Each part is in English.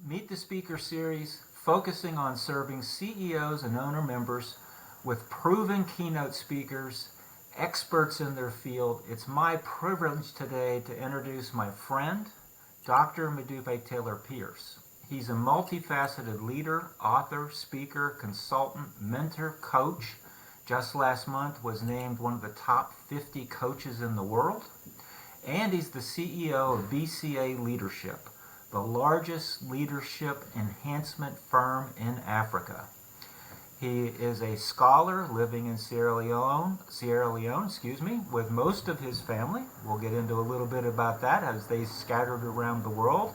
Meet the Speaker series focusing on serving CEOs and owner members with proven keynote speakers, experts in their field. It's my privilege today to introduce my friend, Dr. Modupe Taylor-Pearce. He's a multifaceted leader, author, speaker, consultant, mentor, coach. Just last month was named one of the top 50 coaches in the world. And he's the CEO of BCA Leadership, the largest leadership enhancement firm in Africa. He is a scholar living in Sierra Leone, with most of his family. We'll get into a little bit about that as they scattered around the world.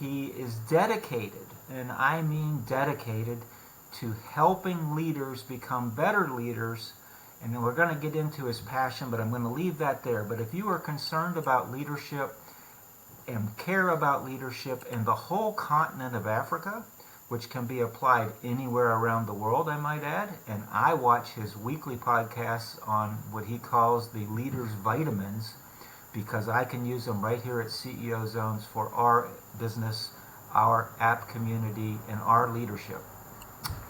He is dedicated, and I mean dedicated, to helping leaders become better leaders. And then we're going to get into his passion, but I'm going to leave that there. But if you are concerned about leadership and care about leadership in the whole continent of Africa, which can be applied anywhere around the world, I might add, and I watch his weekly podcasts on what he calls the Leaders Vitamins, because I can use them right here at CEO Zones for our business, our app community, and our leadership.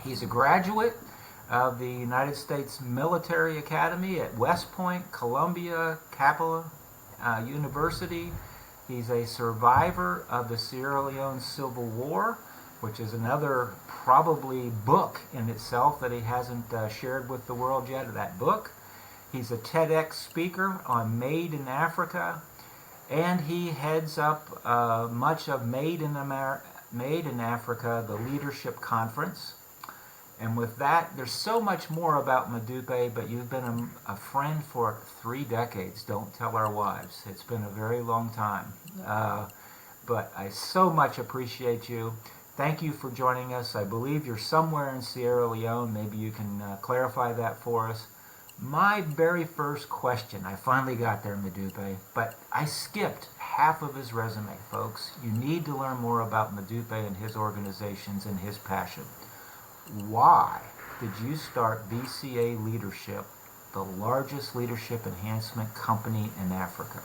He's a graduate of the United States Military Academy at West Point, Columbia, Capella University. He's a survivor of the Sierra Leone Civil War, which is another probably book in itself that he hasn't shared with the world yet, that book. He's a TEDx speaker on Made in Africa, and he heads up much of Made in Africa, the Leadership Conference. And with that, there's so much more about Modupe, but you've been a friend for 3 decades. Don't tell our wives. It's been a very long time. But I so much appreciate you. Thank you for joining us. I believe you're somewhere in Sierra Leone. Maybe you can clarify that for us. My very first question, I finally got there, Modupe, but I skipped half of his resume, folks. You need to learn more about Modupe and his organizations and his passion. Why did you start BCA Leadership, the largest leadership enhancement company in Africa?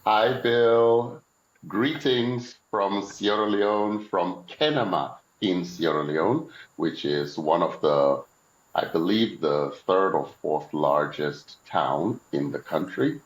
Hi, Bill. Greetings from Sierra Leone, from Kenema in Sierra Leone, which is one of the, I believe, the 3rd or 4th largest town in the country.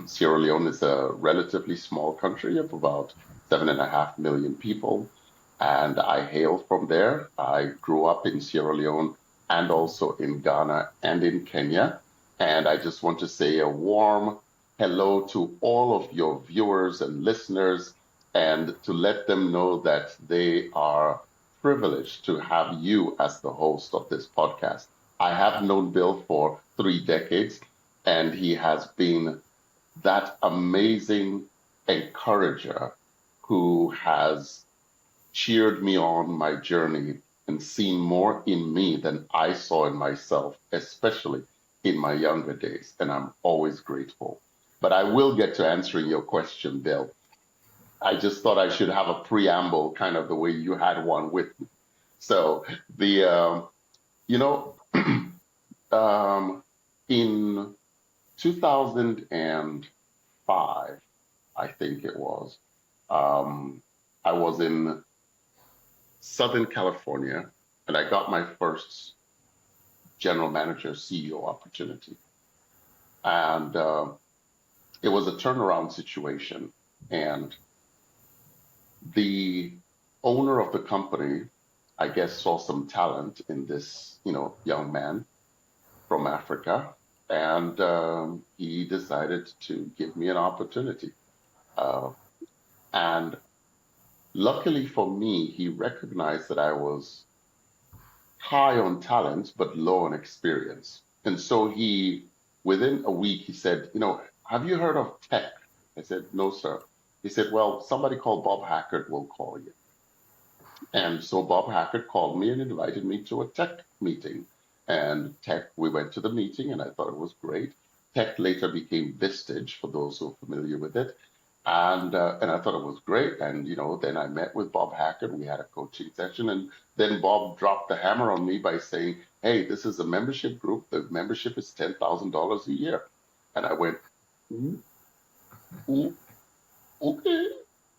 Sierra Leone is a relatively small country of about 7.5 million people. And I hail from there. I grew up in Sierra Leone and also in Ghana and in Kenya. And I just want to say a warm hello to all of your viewers and listeners, and to let them know that they are privileged to have you as the host of this podcast. I have known Bill for 3 decades, and he has been that amazing encourager who has cheered me on my journey and seen more in me than I saw in myself, especially in my younger days. And I'm always grateful. But I will get to answering your question, Bill. I just thought I should have a preamble, kind of the way you had one with me. So in 2005, I think it was, I was in Southern California, and I got my first general manager CEO opportunity. And it was a turnaround situation. And the owner of the company, I guess, saw some talent in this, young man from Africa. And he decided to give me an opportunity. And luckily for me, he recognized that I was high on talent, but low on experience. And so within a week, he said, have you heard of tech? I said, no, sir. He said, well, somebody called Bob Hackett will call you. And so Bob Hackett called me and invited me to a tech meeting. And we went to the meeting, and I thought it was great. Tech later became Vistage, for those who are familiar with it. And I thought it was great. And, then I met with Bob Hackett. We had a coaching session. And then Bob dropped the hammer on me by saying, hey, this is a membership group. The membership is $10,000 a year. And I went, ooh, ooh. Okay,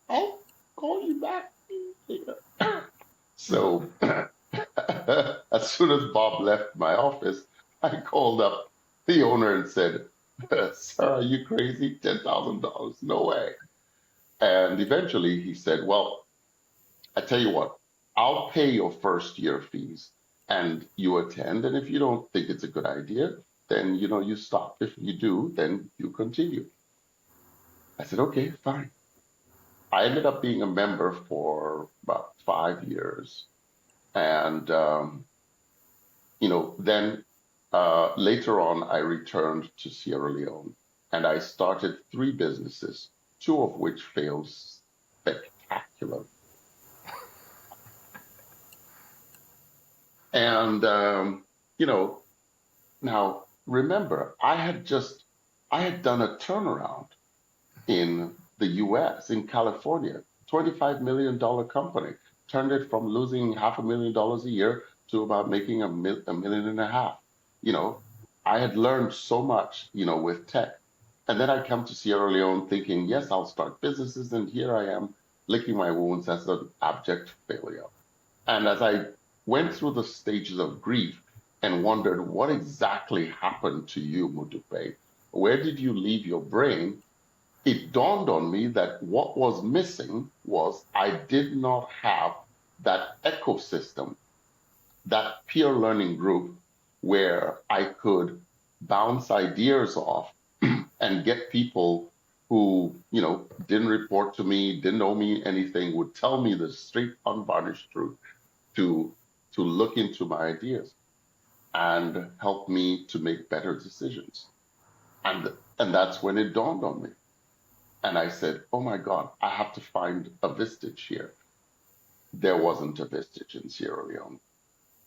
I'll call you back later. So as soon as Bob left my office, I called up the owner and said, "Sir, are you crazy? $10,000? No way." And eventually he said, "Well, I tell you what, I'll pay your first year fees and you attend. And if you don't think it's a good idea, then you stop. If you do, then you continue." I said, "Okay, fine." I ended up being a member for about 5 years. And then later on, I returned to Sierra Leone and I started three businesses, two of which failed spectacularly. And, now remember, I had done a turnaround in the US, in California, $25 million company, turned it from losing $500,000 a year to about making a million and a half. You know, I had learned so much, with tech. And then I come to Sierra Leone thinking, yes, I'll start businesses. And here I am licking my wounds as an abject failure. And as I went through the stages of grief and wondered what exactly happened to you, Modupe, where did you leave your brain? It dawned on me that what was missing was I did not have that ecosystem, that peer learning group where I could bounce ideas off and get people who, didn't report to me, didn't owe me anything, would tell me the straight, unvarnished truth to to look into my ideas and help me to make better decisions. And that's when it dawned on me. And I said, oh my God, I have to find a vestige here. There wasn't a vestige in Sierra Leone,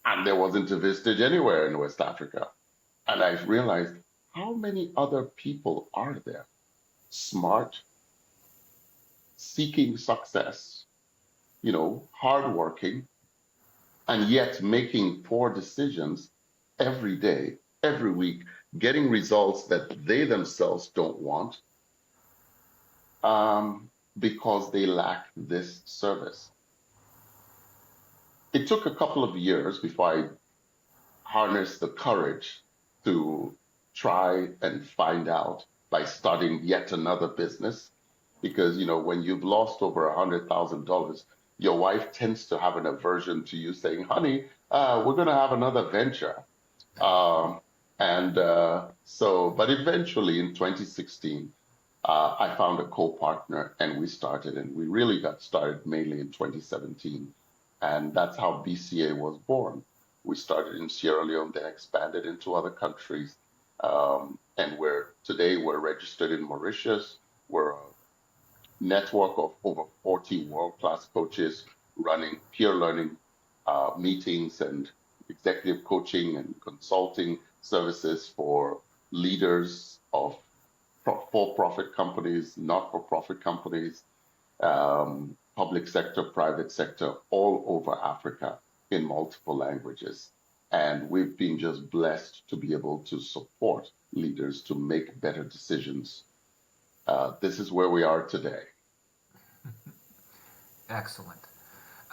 and there wasn't a vestige anywhere in West Africa. And I realized, how many other people are there? Smart, seeking success, hardworking, and yet making poor decisions every day, every week, getting results that they themselves don't want, because they lack this service. It took a couple of years before I harnessed the courage to try and find out by starting yet another business. Because, when you've lost over $100,000, your wife tends to have an aversion to you saying, honey, we're going to have another venture. Um, but eventually in 2016, I found a co-partner and we started, and we really got started mainly in 2017. And that's how BCA was born. We started in Sierra Leone, then expanded into other countries. And today we're registered in Mauritius. We're a network of over 40 world-class coaches running peer learning meetings and executive coaching and consulting services for leaders of for-profit companies, not-for-profit companies, public sector, private sector, all over Africa in multiple languages. And we've been just blessed to be able to support leaders to make better decisions. This is where we are today. Excellent.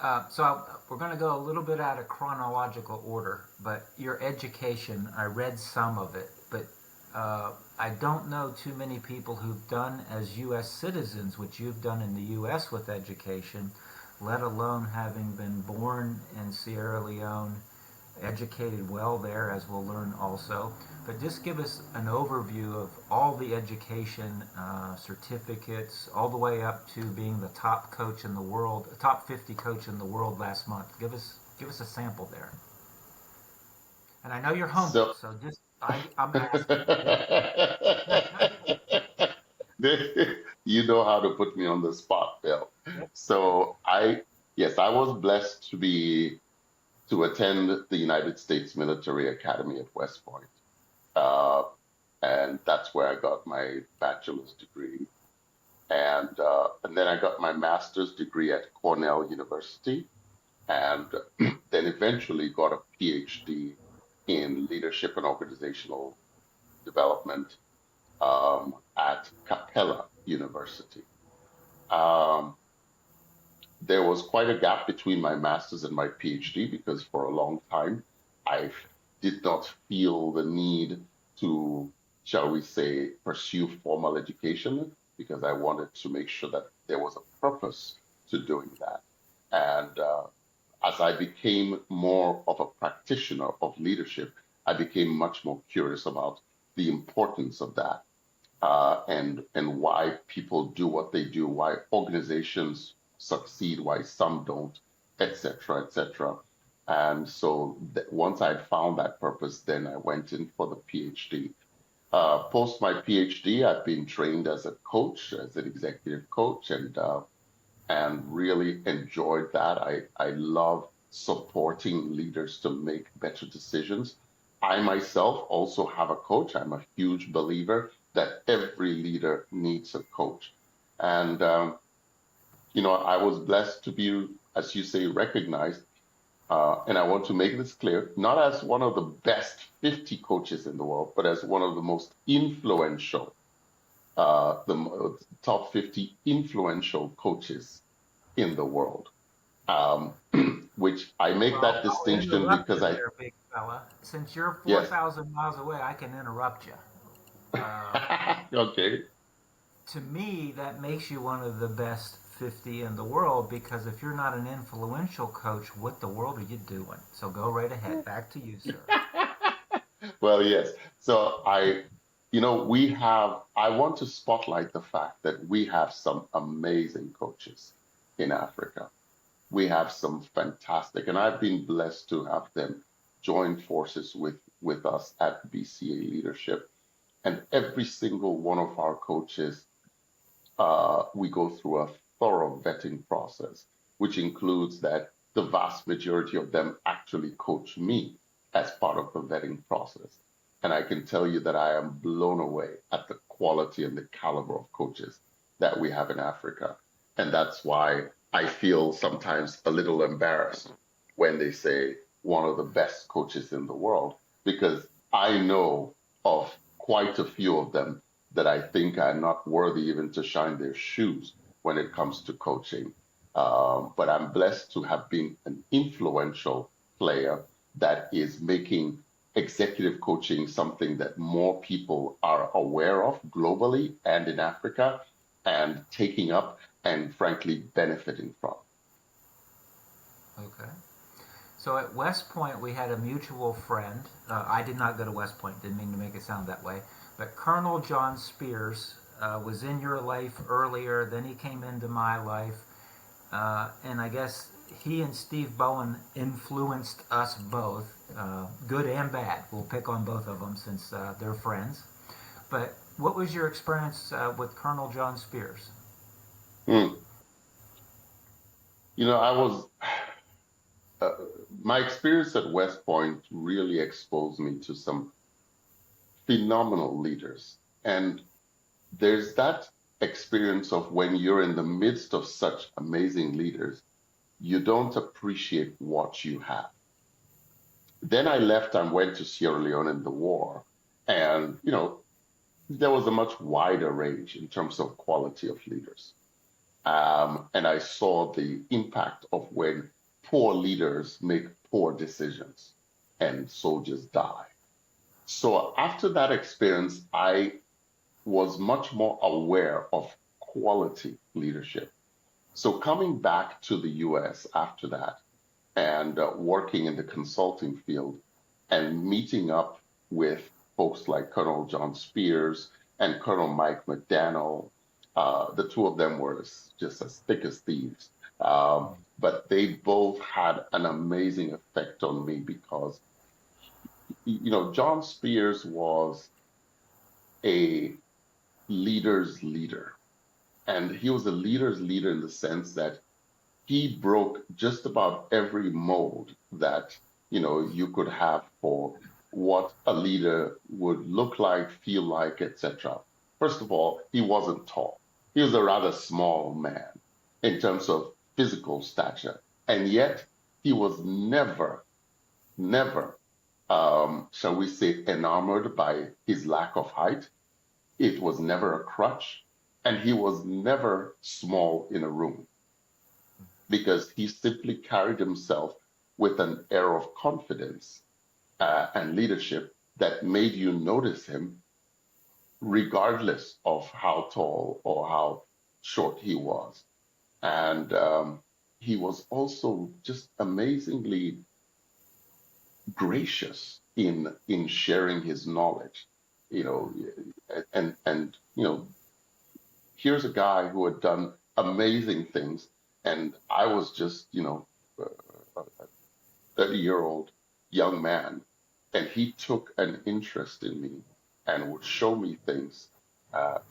We're going to go a little bit out of chronological order, but your education, I read some of it, but I don't know too many people who've done as U.S. citizens, which you've done in the U.S. with education, let alone having been born in Sierra Leone, educated well there, as we'll learn also. But just give us an overview of all the education certificates, all the way up to being the top coach in the world, top 50 coach in the world last month. Give us a sample there. And I know you're humble, So so I'm asking. you know how to put me on the spot, Bill. Yep. So yes, I was blessed to attend the United States Military Academy at West Point. Uh, and that's where I got my bachelor's degree. And then I got my master's degree at Cornell University, and then eventually got a PhD in leadership and organizational development at Capella University. Um, there was quite a gap between my master's and my PhD because for a long time I did not feel the need to, shall we say, pursue formal education because I wanted to make sure that there was a purpose to doing that. And as I became more of a practitioner of leadership, I became much more curious about the importance of that and why people do what they do, why organizations succeed, why some don't, etc., etc. And so once I'd found that purpose, then I went in for the PhD. Post my PhD, I've been trained as a coach, as an executive coach, and really enjoyed that. I love supporting leaders to make better decisions. I myself also have a coach. I'm a huge believer that every leader needs a coach. And, I was blessed to be, as you say, recognized. And I want to make this clear, not as one of the best 50 coaches in the world, but as one of the most influential, top 50 influential coaches in the world. Um, which I make Well, that I'll distinction interrupt because you I, there, big fella. Since you're yes. 4,000 miles away, I can interrupt you. Uh, Okay. to me, that makes you one of the best 50 in the world because if you're not an influential coach, what the world are you doing? So go right ahead. Back to you, sir. Well, yes. So I want to spotlight the fact that we have some amazing coaches in Africa. We have some fantastic, and I've been blessed to have them join forces with us at BCA Leadership. And every single one of our coaches, we go through a thorough vetting process, which includes that the vast majority of them actually coach me as part of the vetting process. And I can tell you that I am blown away at the quality and the caliber of coaches that we have in Africa. And that's why I feel sometimes a little embarrassed when they say one of the best coaches in the world, because I know of quite a few of them that I think are not worthy even to shine their shoes when it comes to coaching. But I'm blessed to have been an influential player that is making executive coaching something that more people are aware of globally and in Africa and taking up and frankly benefiting from. Okay. So at West Point, we had a mutual friend. I did not go to West Point, didn't mean to make it sound that way. But Colonel John Spears was in your life earlier, then he came into my life. And I guess he and Steve Bowen influenced us both, good and bad. We'll pick on both of them since they're friends. But what was your experience with Colonel John Spears? Hmm. I was uh, my experience at West Point really exposed me to some phenomenal leaders. And there's that experience of when you're in the midst of such amazing leaders, you don't appreciate what you have. Then I left and went to Sierra Leone in the war. And, there was a much wider range in terms of quality of leaders. And I saw the impact of when poor leaders make poor decisions and soldiers die. So after that experience, I was much more aware of quality leadership. So coming back to the US after that and working in the consulting field and meeting up with folks like Colonel John Spears and Colonel Mike McDaniel, the two of them were just as thick as thieves. But they both had an amazing effect on me because, John Spears was a leader's leader. And he was a leader's leader in the sense that he broke just about every mold that you could have for what a leader would look like, feel like, etc. First of all, he wasn't tall. He was a rather small man in terms of physical stature, and yet he was never, shall we say, enamored by his lack of height. It was never a crutch. And he was never small in a room because he simply carried himself with an air of confidence and leadership that made you notice him regardless of how tall or how short he was. And he was also just amazingly gracious in sharing his knowledge, you know, and here's a guy who had done amazing things, and I was just a 30-year-old young man, and he took an interest in me and would show me things.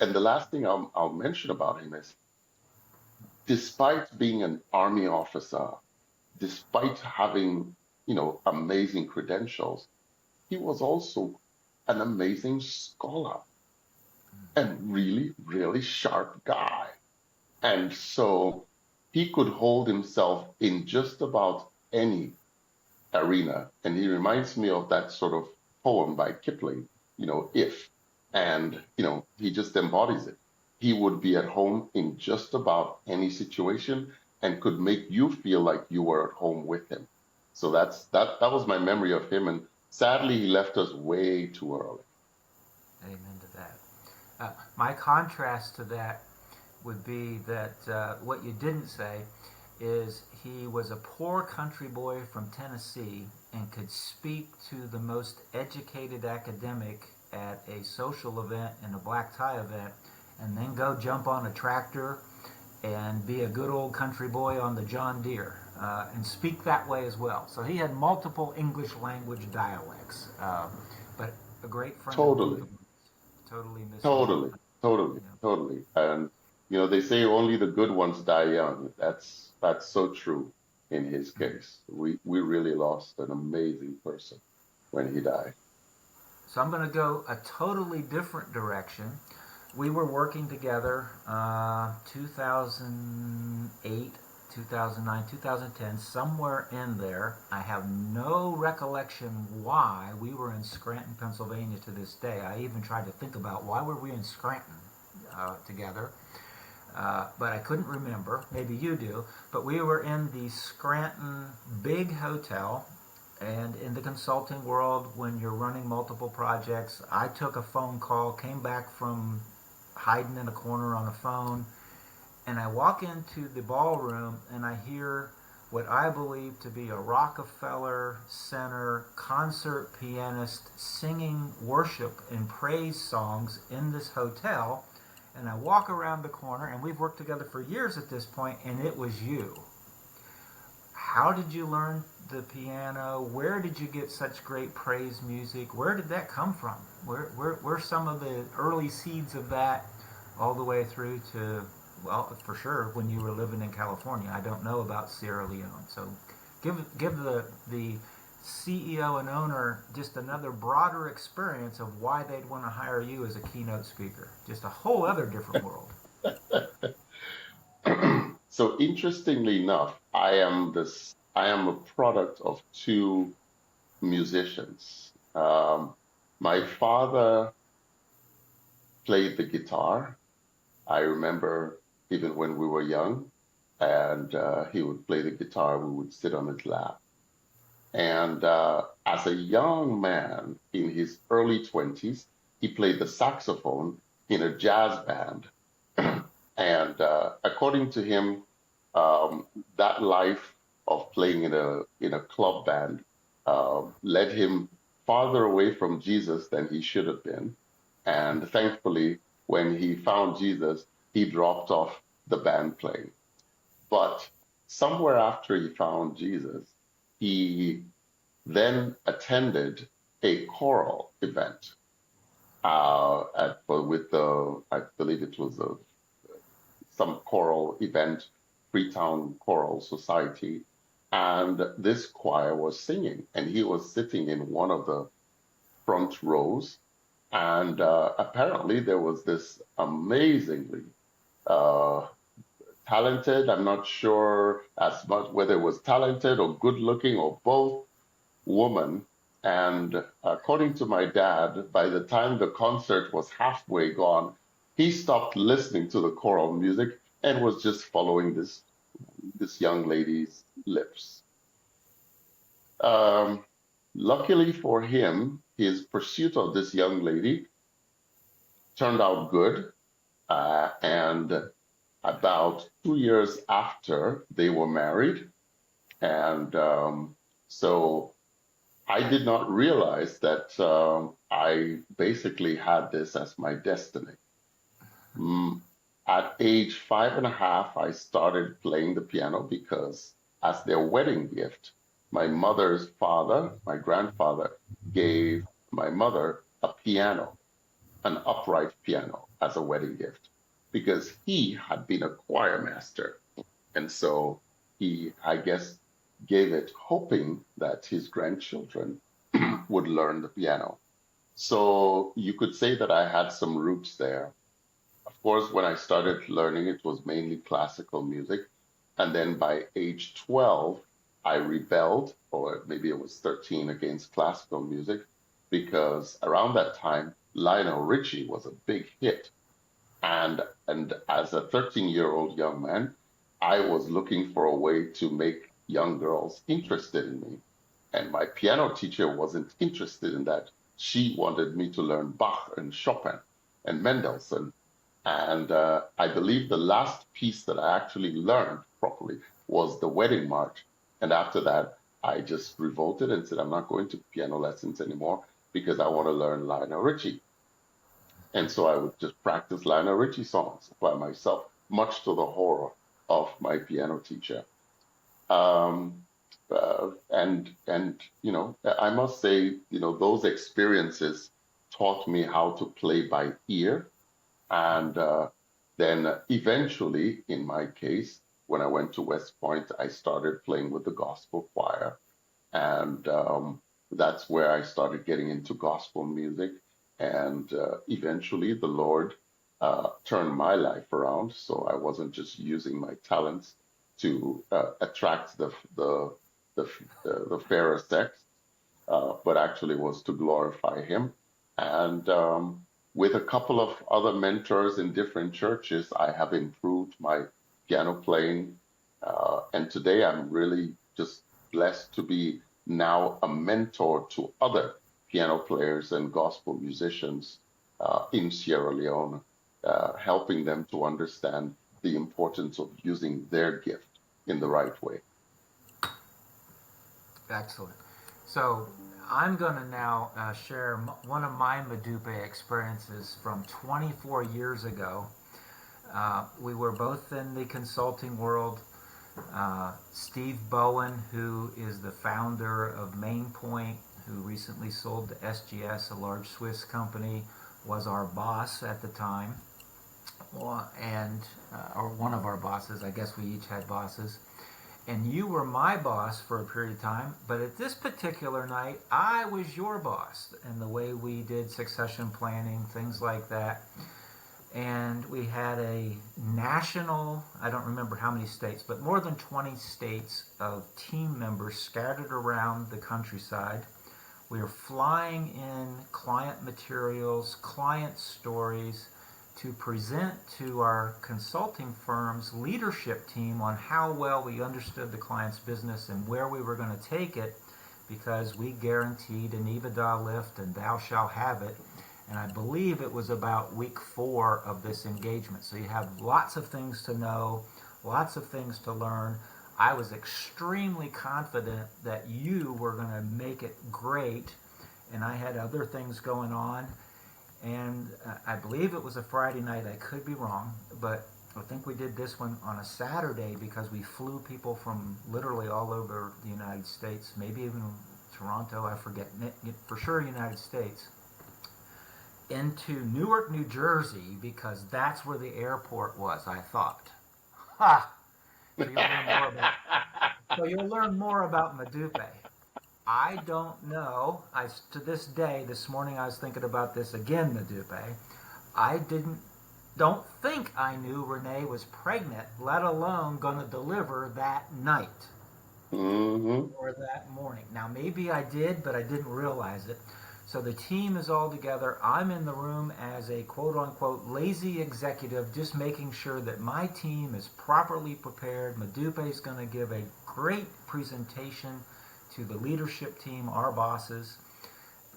And the last thing I'll mention about him is, despite being an army officer, despite having amazing credentials, he was also an amazing scholar and really, really sharp guy. And so he could hold himself in just about any arena. And he reminds me of that sort of poem by Kipling, If. And, he just embodies it. He would be at home in just about any situation and could make you feel like you were at home with him. So that was my memory of him. And sadly, he left us way too early. Amen to that. My contrast to that would be that what you didn't say is he was a poor country boy from Tennessee and could speak to the most educated academic at a social event and a black tie event, and then go jump on a tractor and be a good old country boy on the John Deere and speak that way as well. So he had multiple English language dialects, but a great friend. Totally. Totally missing. Totally, totally, Yeah. totally. And they say only the good ones die young. That's so true in his case. We really lost an amazing person when he died. So I'm going to go a totally different direction. We were working together 2008, 2009, 2010, somewhere in there. I have no recollection why we were in Scranton, Pennsylvania to this day. I even tried to think about why were we in Scranton together, but I couldn't remember. Maybe you do. But we were in the Scranton big hotel, and in the consulting world, when you're running multiple projects, I took a phone call, came back from hiding in a corner on a phone, and I walk into the ballroom and I hear what I believe to be a Rockefeller Center concert pianist singing worship and praise songs in this hotel. And I walk around the corner, and we've worked together for years at this point, and it was you. How did you learn the piano? Where did you get such great praise music? Where did that come from? Where some of the early seeds of that all the way through to, well, for sure, when you were living in California? I don't know about Sierra Leone. So give the CEO and owner just another broader experience of why they'd want to hire you as a keynote speaker. Just a whole other different world. So interestingly enough, I am a product of two musicians. My father played the guitar. I remember even when we were young, and he would play the guitar, we would sit on his lap. And as a young man in his early 20s, he played the saxophone in a jazz band. And according to him, that life of playing in a club band led him farther away from Jesus than he should have been. And thankfully, when he found Jesus, he dropped off the band playing. But somewhere after he found Jesus, he then attended a choral event with I believe it was some choral event, Freetown Choral Society, and this choir was singing, and he was sitting in one of the front rows, and apparently there was this amazingly uh, talented, I'm not sure as much whether it was talented or good looking or both, woman. And according to my dad, by the time the concert was halfway gone, he stopped listening to the choral music and was just following this young lady's lips. Um, Luckily for him, his pursuit of this young lady turned out good. And about 2 years after, they were married. And so I did not realize that I basically had this as my destiny. Mm, at age 5.5, I started playing the piano because, as their wedding gift, my mother's father, my grandfather, gave my mother a piano, an upright piano, as a wedding gift because he had been a choir master. And so he, I guess, gave it hoping that his grandchildren would learn the piano. So you could say that I had some roots there. Of course, when I started learning, it was mainly classical music. And then by age 12, I rebelled, or maybe it was 13, against classical music, because around that time, Lionel Richie was a big hit. And as a 13-year-old young man, I was looking for a way to make young girls interested in me. And my piano teacher wasn't interested in that. She wanted me to learn Bach and Chopin and Mendelssohn. And I believe the last piece that I actually learned properly was the Wedding March. And after that, I just revolted and said, I'm not going to piano lessons anymore because I want to learn Lionel Richie. And so I would just practice Lionel Richie songs by myself, much to the horror of my piano teacher. Um, and I must say, those experiences taught me how to play by ear. And then eventually, in my case, when I went to West Point, I started playing with the gospel choir. And that's where I started getting into gospel music. And eventually, the Lord turned my life around. So I wasn't just using my talents to attract the, the fairer sex, but actually was to glorify Him. And with a couple of other mentors in different churches, I have improved my piano playing. And today I'm really just blessed to be now a mentor to other piano players and gospel musicians in Sierra Leone, helping them to understand the importance of using their gift in the right way. Excellent. So I'm going to now share one of my Modupe experiences from 24 years ago. We were both in the consulting world. Steve Bowen, who is the founder of MainPoint, who recently sold to SGS, a large Swiss company, was our boss at the time, or one of our bosses. I guess we each had bosses. And you were my boss for a period of time, but at this particular night, I was your boss, and the way we did succession planning, things like that. And we had a national, I don't remember how many states, but more than 20 states of team members scattered around the countryside. We were flying in client materials, client stories, to present to our consulting firm's leadership team on how well we understood the client's business and where we were going to take it, because we guaranteed an EBITDA lift and thou shalt have it. And I believe it was about week 4 of this engagement. So you have lots of things to know, lots of things to learn. I was extremely confident that you were going to make it great, and I had other things going on. And I believe it was a Friday night. I could be wrong, but I think we did this one on a Saturday because we flew people from literally all over the United States, maybe even Toronto, I forget, for sure United States, into Newark, New Jersey, because that's where the airport was, I thought. Ha! So you'll learn more about Modupe. I don't know. To this day, this morning I was thinking about this again, Modupe. I don't think I knew Renee was pregnant, let alone going to deliver that night or that morning. Now maybe I did, but I didn't realize it. So the team is all together. I'm in the room as a quote unquote lazy executive, just making sure that my team is properly prepared. Modupe is going to give a great presentation to the leadership team, our bosses,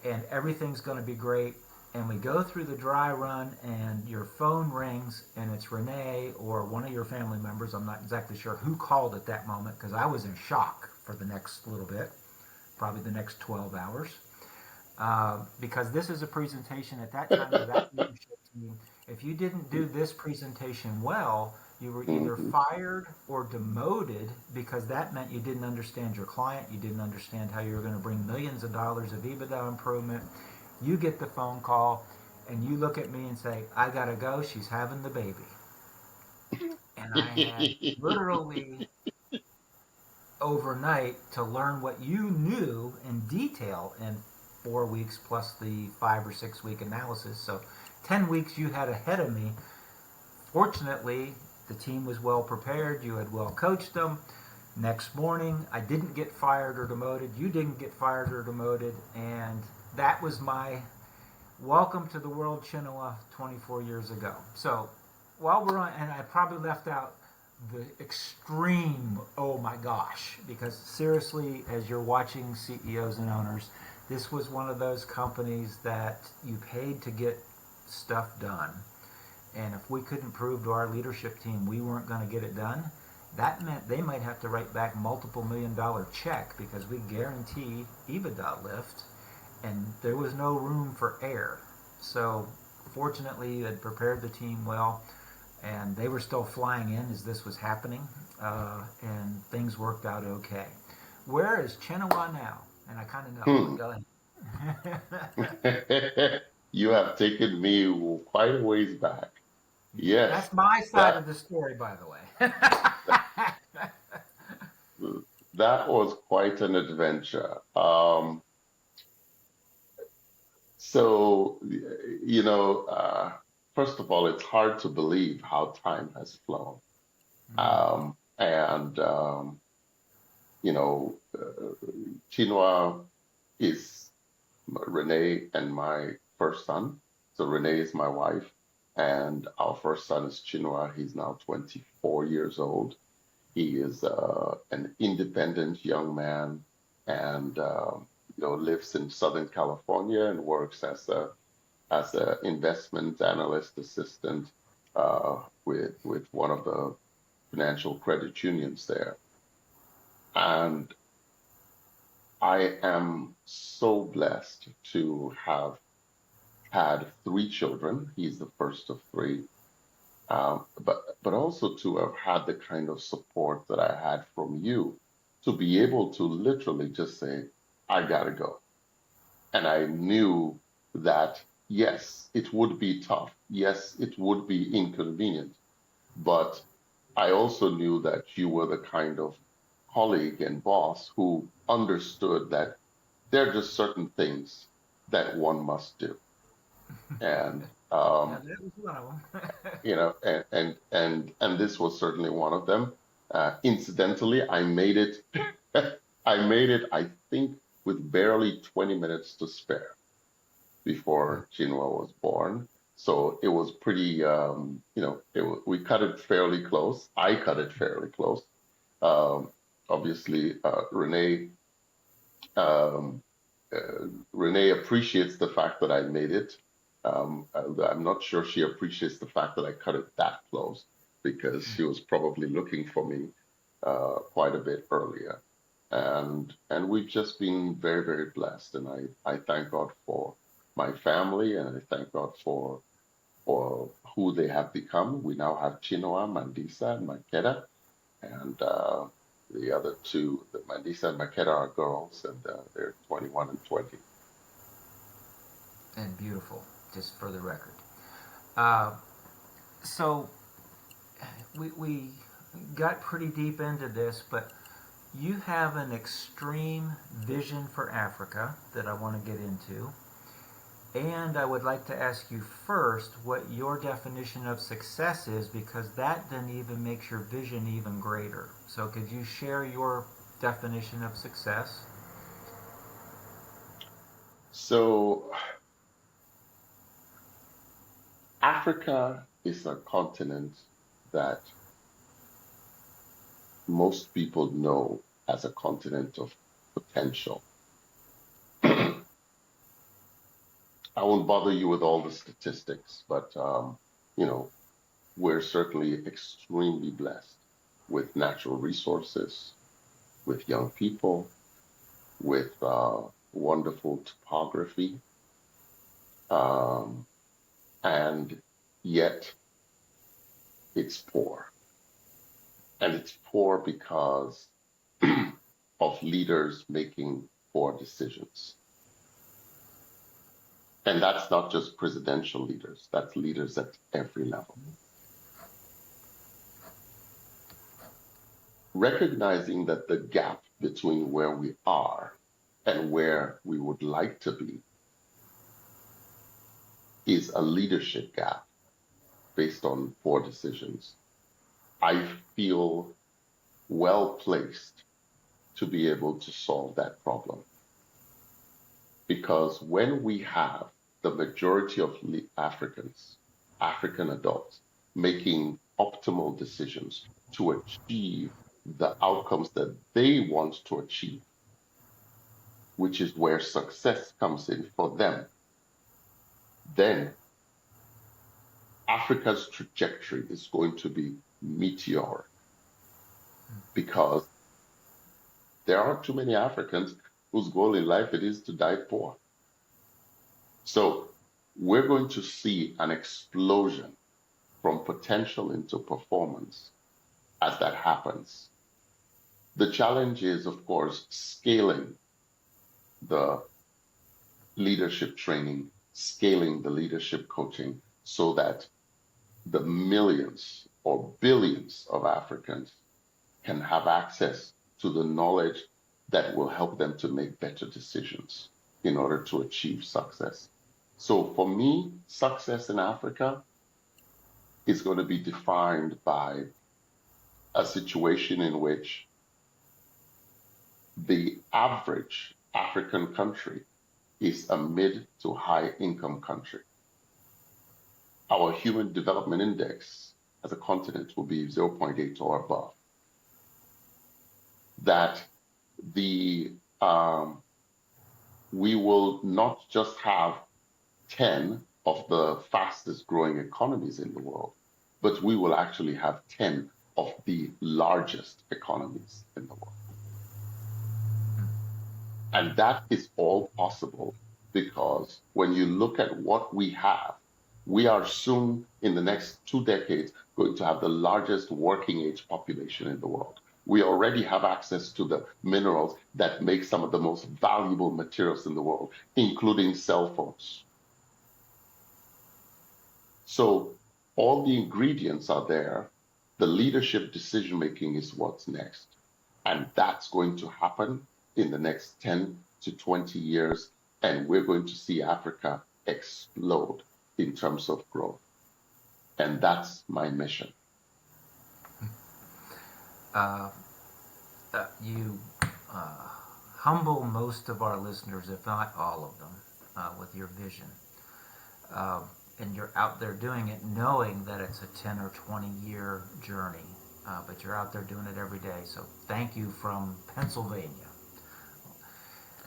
and everything's going to be great. And we go through the dry run, and your phone rings, and it's Renee or one of your family members. I'm not exactly sure who called at that moment because I was in shock for the next little bit, probably the next 12 hours. Because this is a presentation at that time of that leadership team. If you didn't do this presentation well, you were either Mhm. fired or demoted because that meant you didn't understand your client, you didn't understand how you were going to bring millions of dollars of EBITDA improvement. You get the phone call and you look at me and say, I got to go, she's having the baby. And I had literally overnight to learn what you knew in detail in 4 weeks plus the 5 or 6 week analysis. So 10 weeks you had ahead of me. Fortunately, the team was well prepared. You had well coached them. Next morning, I didn't get fired or demoted. You didn't get fired or demoted. And that was my welcome to the world Chinoa 24 years ago. So while we're on, and I probably left out the extreme, oh my gosh, because seriously, as you're watching CEOs and owners, this was one of those companies that you paid to get stuff done. And if we couldn't prove to our leadership team we weren't going to get it done, that meant they might have to write back multiple $1 million check because we guarantee EBITDA lift, and there was no room for error. So fortunately, I'd prepared the team well, and they were still flying in as this was happening, and things worked out okay. Where is Chenoa now? And I kind of know, but Hmm. go ahead. You have taken me quite a ways back. Yes, That's my side that of the story, by the way. that was quite an adventure. So, first of all, it's hard to believe how time has flown. Mm. And you know, Chinua is Renee and my first son. So Renee is my wife, and our first son is Chinua. He's now 24 years old. He is an independent young man, and lives in Southern California and works as a investment analyst assistant with one of the financial credit unions there. And I am so blessed to have had three children. He's the first of three. But also to have had the kind of support that I had from you to be able to literally just say, I gotta go. And I knew that, yes, it would be tough. Yes, it would be inconvenient. But I also knew that you were the kind of colleague and boss who understood that there are just certain things that one must do. And Yeah, that was one of them. and this was certainly one of them. Incidentally, I made it. I made it. I think with barely 20 minutes to spare before Chinua was born. So it was pretty. We cut it fairly close. I cut it fairly close. Um, Obviously, um, Renee appreciates the fact that I made it. I'm not sure she appreciates the fact that I cut it that close because she was probably looking for me quite a bit earlier. And we've just been very, very blessed. And I thank God for my family, and I thank God for who they have become. We now have Chinoa, Mandisa, and Makeda, and the other two, the Mandisa and Makeda, are girls, and they're 21 and 20. And beautiful, just for the record. Uh, so we got pretty deep into this, but you have an extreme vision for Africa that I want to get into. And I would like to ask you first what your definition of success is, because that then even makes your vision even greater. So could you share your definition of success? So, Africa is a continent that most people know as a continent of potential. I won't bother you with all the statistics, but you know, we're certainly extremely blessed with natural resources, with young people, with wonderful topography, um, and yet it's poor. And it's poor because of leaders making poor decisions. And that's not just presidential leaders, that's leaders at every level. Recognizing that the gap between where we are and where we would like to be is a leadership gap based on poor decisions. I feel well placed to be able to solve that problem. Because when we have the majority of Africans, African adults, making optimal decisions to achieve the outcomes that they want to achieve, which is where success comes in for them, then Africa's trajectory is going to be meteoric because there are too many Africans whose goal in life it is to die poor. So we're going to see an explosion from potential into performance as that happens. The challenge is, of course, scaling the leadership training, scaling the leadership coaching so that the millions or billions of Africans can have access to the knowledge that will help them to make better decisions in order to achieve success. So for me, success in Africa is going to be defined by a situation in which the average African country is a mid to high income country. Our human development index as a continent will be 0.8 or above. That the we will not just have 10 of the fastest growing economies in the world, but we will actually have 10 of the largest economies in the world. And that is all possible because when you look at what we have, we are soon, in the next 2 decades, going to have the largest working age population in the world. We already have access to the minerals that make some of the most valuable materials in the world, including cell phones. So all the ingredients are there. The leadership decision making is what's next. And that's going to happen in the next 10 to 20 years. And we're going to see Africa explode in terms of growth. And that's my mission. You humble most of our listeners, if not all of them, with your vision. And you're out there doing it knowing that it's a 10 or 20 year journey, but you're out there doing it every day. So thank you from Pennsylvania.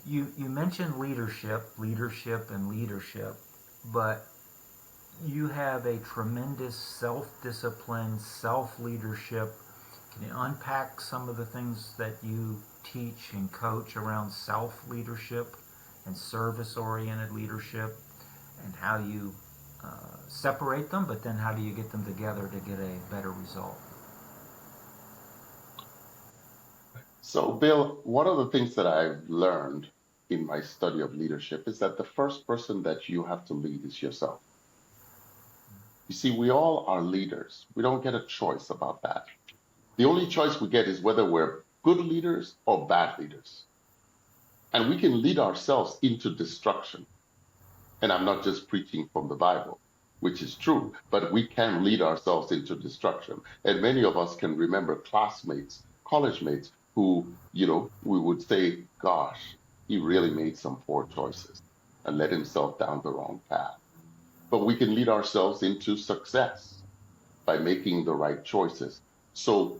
You mentioned leadership, but you have a tremendous self-discipline, self-leadership. Can you unpack some of the things that you teach and coach around self-leadership and service-oriented leadership and how you separate them, but then how do you get them together to get a better result? So, Bill, one of the things that I've learned in my study of leadership is that the first person that you have to lead is yourself. You see, we all are leaders. We don't get a choice about that. The only choice we get is whether we're good leaders or bad leaders. And we can lead ourselves into destruction. And I'm not just preaching from the Bible, which is true, but we can lead ourselves into destruction. And many of us can remember classmates, college mates, who, we would say, gosh, he really made some poor choices. and led himself down the wrong path. But we can lead ourselves into success by making the right choices. So,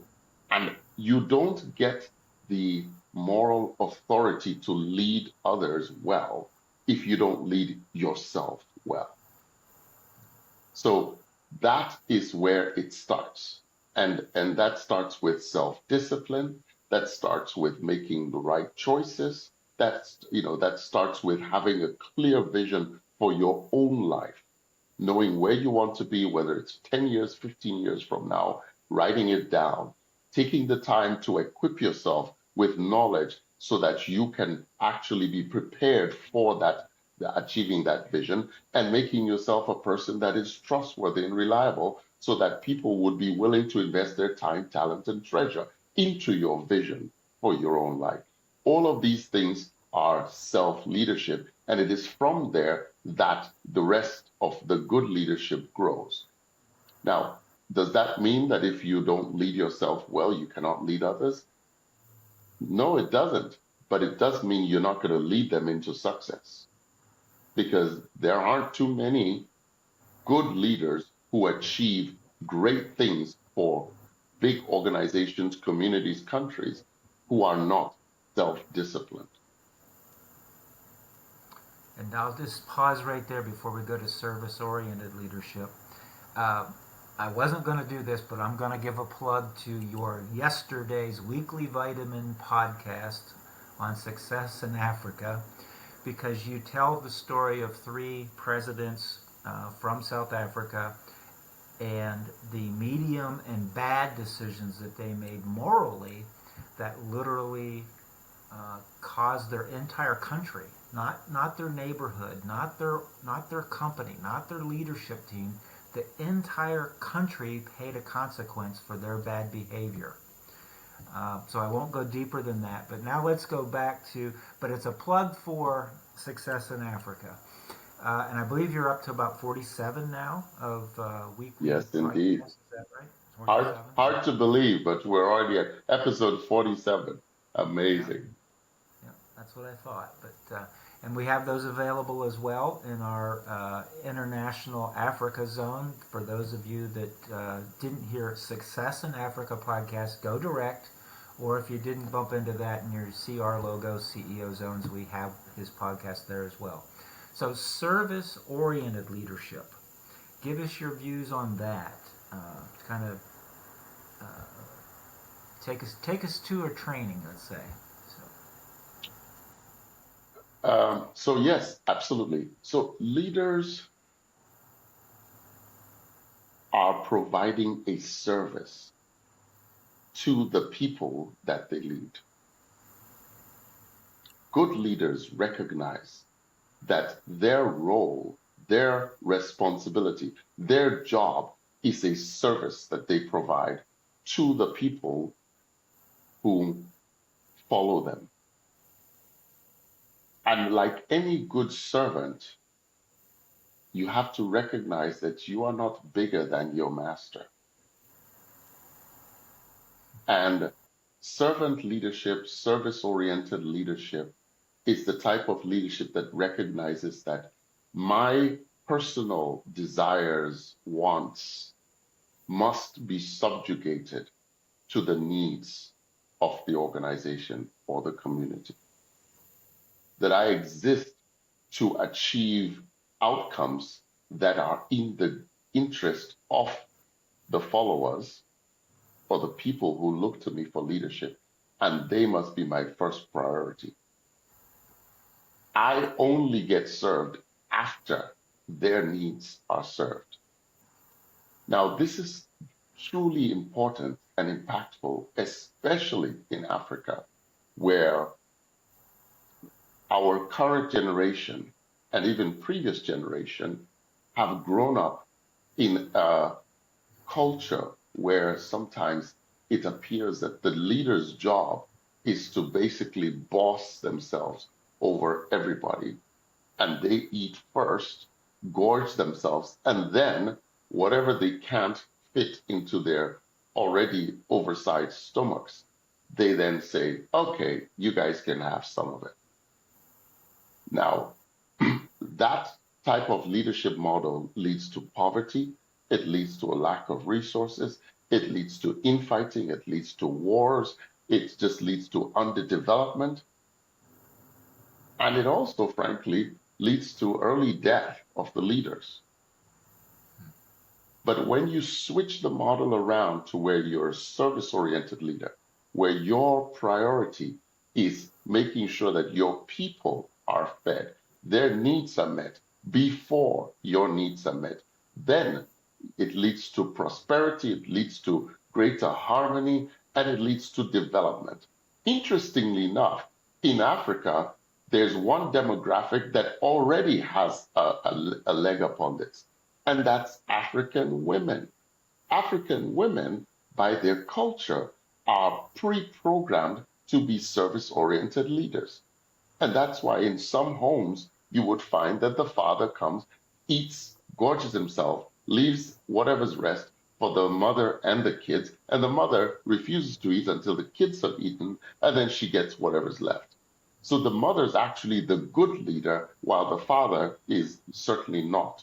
and you don't get the moral authority to lead others well if you don't lead yourself well. So that is where it starts. And that starts with self-discipline. That starts with making the right choices. That starts with having a clear vision for your own life, knowing where you want to be, whether it's 10 years, 15 years from now, writing it down, taking the time to equip yourself with knowledge so that you can actually be prepared for achieving that vision, and making yourself a person that is trustworthy and reliable so that people would be willing to invest their time, talent, and treasure into your vision for your own life. All of these things are self leadership, and it is from there that the rest of the good leadership grows. Now, does that mean that if you don't lead yourself well, you cannot lead others? No, it doesn't. But it does mean you're not going to lead them into success, because there aren't too many good leaders who achieve great things for big organizations, communities, countries who are not self disciplined. And I'll just pause right there before we go to service-oriented leadership. Uh, I wasn't going to do this, but I'm going to give a plug to your yesterday's weekly vitamin podcast on success in Africa, because you tell the story of three presidents from South Africa and the medium and bad decisions that they made morally that literally caused their entire country, not their neighborhood, not their company, not their leadership team. The entire country paid a consequence for their bad behavior. So I won't go deeper than that. But now let's go back to, but it's a plug for Success in Africa. And I believe you're up to about 47 now of weekly Yes, indeed. podcasts. Is that right? 47? Hard to believe, but we're already at episode 47. Amazing. Yeah, that's what I thought. But and we have those available as well in our International Africa Zone. For those of you that didn't hear Success in Africa podcast, go direct. Or if you didn't bump into that and you see our logo, CEO Zones, we have his podcast there as well. So service-oriented leadership. Give us your views on that. To kind of take us to a training, let's say. So yes, absolutely. So leaders are providing a service to the people that they lead. Good leaders recognize that their role, their responsibility, their job is a service that they provide to the people who follow them. And like any good servant, you have to recognize that you are not bigger than your master. And servant leadership, service-oriented leadership, is the type of leadership that recognizes that my personal desires, wants, must be subjugated to the needs of the organization or the community. That I exist to achieve outcomes that are in the interest of the followers or the people who look to me for leadership, and they must be my first priority. I only get served after their needs are served. Now, this is truly important and impactful, especially in Africa, where our current generation and even previous generation have grown up in a culture where sometimes it appears that the leader's job is to basically boss themselves over everybody, and they eat first, gorge themselves, and then whatever they can't fit into their already oversized stomachs, they then say, okay, you guys can have some of it. Now, that type of leadership model leads to poverty, it leads to a lack of resources, it leads to infighting, it leads to wars, it just leads to underdevelopment, and it also, frankly, leads to early death of the leaders. But when you switch the model around to where you're a service-oriented leader, where your priority is making sure that your people are fed, their needs are met before your needs are met, then it leads to prosperity, it leads to greater harmony, and it leads to development. Interestingly enough, in Africa, there's one demographic that already has a leg up on this, and that's African women. African women, by their culture, are pre programmed to be service oriented leaders. And that's why in some homes, you would find that the father comes, eats, gorges himself, leaves whatever's rest for the mother and the kids, and the mother refuses to eat until the kids have eaten, and then she gets whatever's left. So the mother is actually the good leader, while the father is certainly not.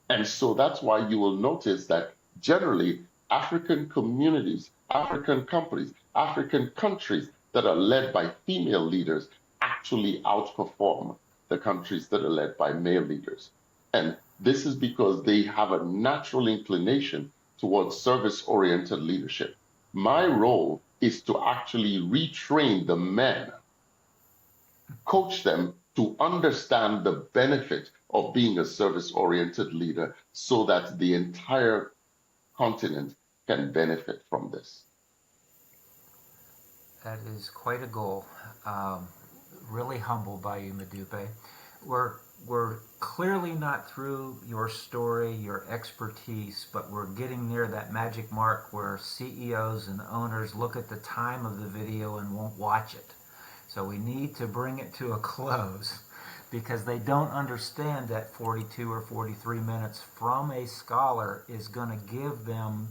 And so that's why you will notice that generally African communities, African companies, African countries that are led by female leaders actually outperform the countries that are led by male leaders. And this is because they have a natural inclination towards service oriented leadership. My role is to actually retrain the men, coach them to understand the benefit of being a service oriented leader so that the entire continent can benefit from this. That is quite a goal. Really humbled by you, Modupe. We're clearly not through your story, your expertise, but we're getting near that magic mark where CEOs and owners look at the time of the video and won't watch it. So we need to bring it to a close because they don't understand that 42 or 43 minutes from a scholar is going to give them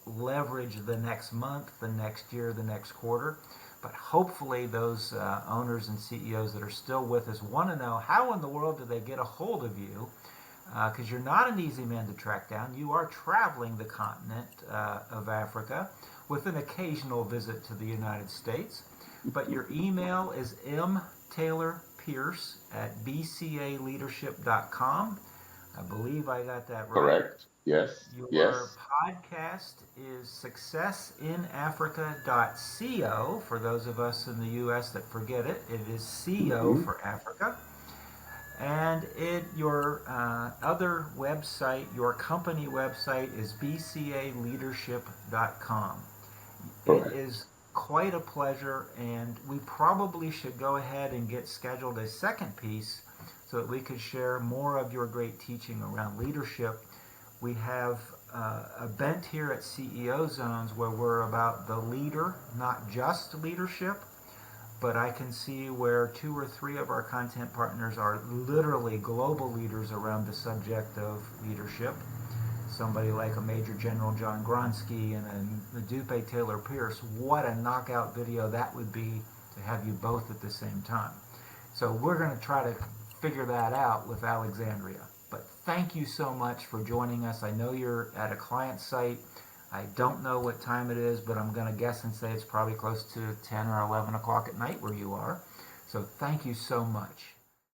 leverage the next month, the next year, the next quarter. But hopefully those owners and CEOs that are still with us want to know how in the world do they get a hold of you, because you're not an easy man to track down. You are traveling the continent of Africa with an occasional visit to the United States. But your email is mtaylorpearce@bcaleadership.com. I believe I got that right. Correct. Yes. Your Yes. podcast is successinafrica.co. For those of us in the U.S. that forget it, it is CO for Africa. And your other website, your company website, is bcaleadership.com. Correct. It is quite a pleasure, and we probably should go ahead and get scheduled a second piece so that we could share more of your great teaching around leadership. We have a bent here at CEO Zones where we're about the leader, not just leadership, but I can see where 2 or 3 of our content partners are literally global leaders around the subject of leadership. Somebody like a Major General John Gronsky and a Modupe Taylor-Pearce. What a knockout video that would be to have you both at the same time. So we're going to try to figure that out with Alexandria. But thank you so much for joining us. I know you're at a client site. I don't know what time it is, but I'm going to guess and say it's probably close to 10 or 11 o'clock at night where you are. So thank you so much.